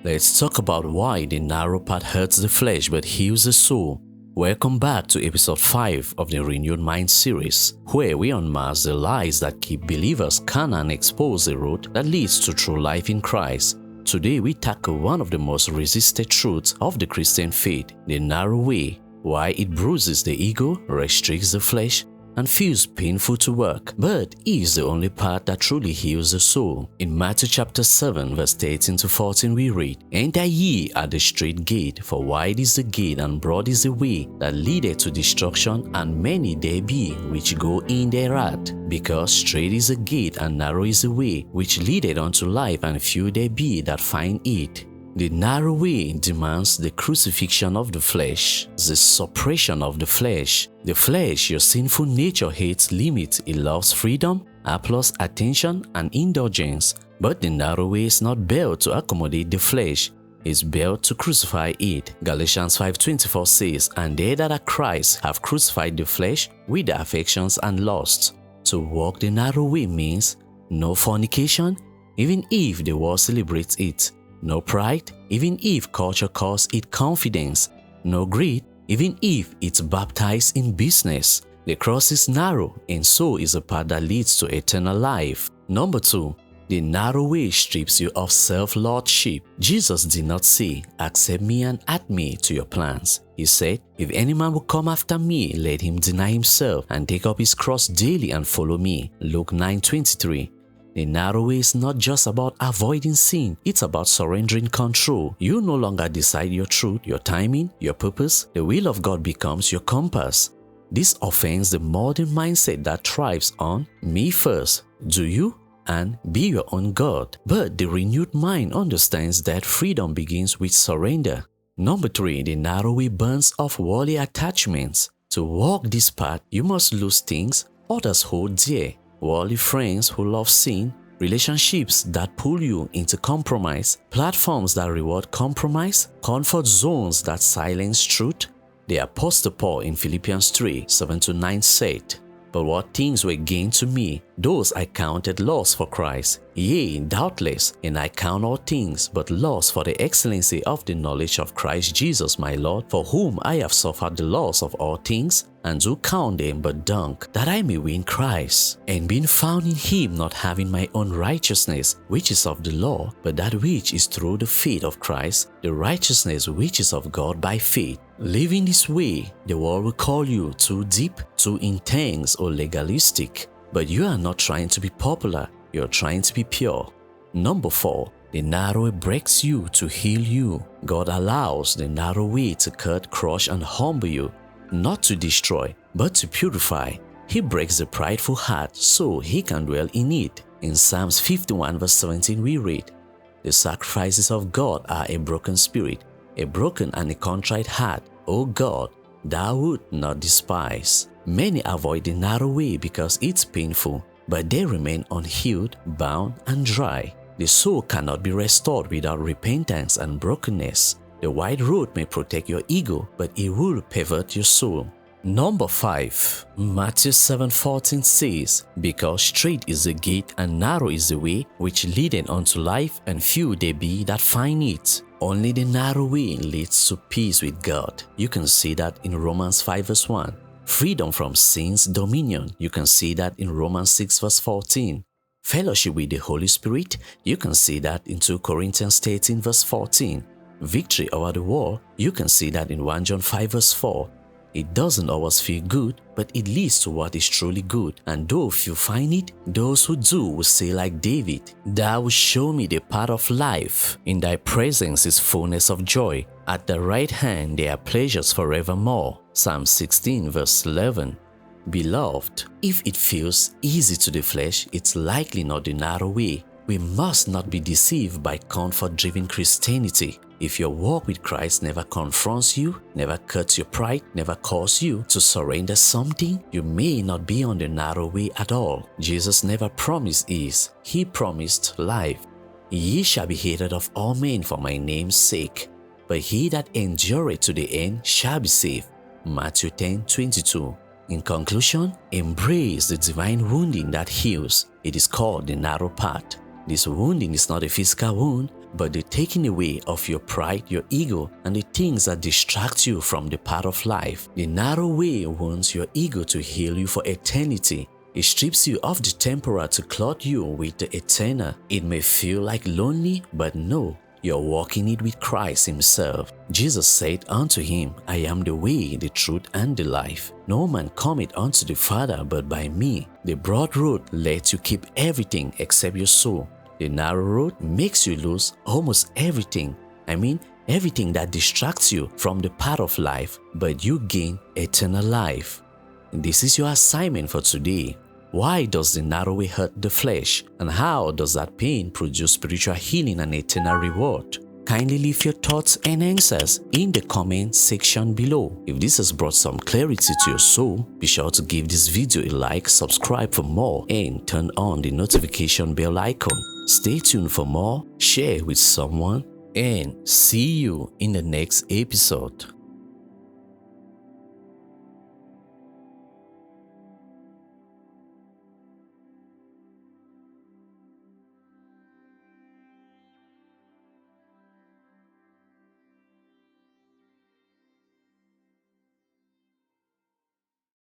Let's talk about why the narrow path hurts the flesh but heals the soul. Welcome back to episode 5 of the Renewed Mind series, where we unmask the lies that keep believers carnal and expose the road that leads to true life in Christ. Today we tackle one of the most resisted truths of the Christian faith, the narrow way, why it bruises the ego, restricts the flesh, and feels painful to work, but is the only path that truly heals the soul. In Matthew chapter 7 verse 13 to 14 we read, "Enter ye at the straight gate, for wide is the gate and broad is the way that leadeth to destruction, and many there be which go in thereat. Because straight is the gate and narrow is the way which leadeth unto life, and few there be that find it." The narrow way demands the crucifixion of the flesh, the suppression of the flesh. The flesh, your sinful nature, hates limits. It loves freedom, applause, attention, and indulgence. But the narrow way is not built to accommodate the flesh. It's built to crucify it. Galatians 5:24 says, "And they that are Christ have crucified the flesh with the affections and lusts." To walk the narrow way means no fornication, even if the world celebrates it. No pride, even if culture calls it confidence. No greed, even if it's baptized in business. The cross is narrow, and so is a path that leads to eternal life. Number 2, the narrow way strips you of self-lordship. Jesus did not say, "Accept me and add me to your plans." He said, "If any man will come after me, let him deny himself and take up his cross daily and follow me." Luke 9:23. The narrow way is not just about avoiding sin, it's about surrendering control. You no longer decide your truth, your timing, your purpose. The will of God becomes your compass. This offends the modern mindset that thrives on me first, do you, and be your own God. But the renewed mind understands that freedom begins with surrender. Number 3, the narrow way burns off worldly attachments. To walk this path, you must lose things others hold dear. Worldly friends who love sin, relationships that pull you into compromise, platforms that reward compromise, comfort zones that silence truth. The Apostle Paul in Philippians 3:7-9 said, "But what things were gained to me, those I counted loss for Christ. Yea, doubtless, and I count all things but loss for the excellency of the knowledge of Christ Jesus my Lord, for whom I have suffered the loss of all things, and do count them but dung, that I may win Christ, and being found in him, not having my own righteousness, which is of the law, but that which is through the faith of Christ, the righteousness which is of God by faith." Living this way, the world will call you too deep, too intense, or legalistic. But you are not trying to be popular, you're trying to be pure. Number 4, the narrow way breaks you to heal you. God allows the narrow way to cut, crush, and humble you, not to destroy, but to purify. He breaks the prideful heart so he can dwell in it. In Psalms 51:17 we read, "The sacrifices of God are a broken spirit, a broken and a contrite heart, O God, thou wilt not despise." Many avoid the narrow way because it's painful, but they remain unhealed, bound, and dry. The soul cannot be restored without repentance and brokenness. The wide road may protect your ego, but it will pervert your soul. Number 5, Matthew 7:14 says, "Because straight is the gate and narrow is the way which leadeth unto life, and few there be that find it." Only the narrow way leads to peace with God. You can see that in Romans 5:1. Freedom from sin's dominion. You can see that in Romans 6:14. Fellowship with the Holy Spirit. You can see that in 2 Corinthians 13:14. Victory over the world. You can see that in 1 John 5:4. It doesn't always feel good, but it leads to what is truly good. And though few find it, those who do will say like David, "Thou wilt show me the path of life. In thy presence is fullness of joy. At the right hand there are pleasures forevermore." Psalm 16:11. Beloved, if it feels easy to the flesh, it's likely not the narrow way. We must not be deceived by comfort-driven Christianity. If your walk with Christ never confronts you, never cuts your pride, never calls you to surrender something, you may not be on the narrow way at all. Jesus never promised ease. He promised life. "Ye shall be hated of all men for my name's sake, but he that endureth to the end shall be saved." Matthew 10:22. In conclusion, embrace the divine wounding that heals. It is called the narrow path. This wounding is not a physical wound, but the taking away of your pride, your ego, and the things that distract you from the path of life. The narrow way wants your ego to heal you for eternity. It strips you of the temporal to clothe you with the eternal. It may feel like lonely, but no, you're walking it with Christ himself. Jesus said unto him, I am the way, the truth, and the life. No man cometh unto the Father but by me. The broad road lets you keep everything except your soul. The narrow road makes you lose almost everything. Everything that distracts you from the path of life, but you gain eternal life. This is your assignment for today. Why does the narrow way hurt the flesh? And how does that pain produce spiritual healing and eternal reward? Kindly leave your thoughts and answers in the comment section below. If this has brought some clarity to your soul, be sure to give this video a like, subscribe for more, and turn on the notification bell icon. Stay tuned for more, share with someone, and see you in the next episode.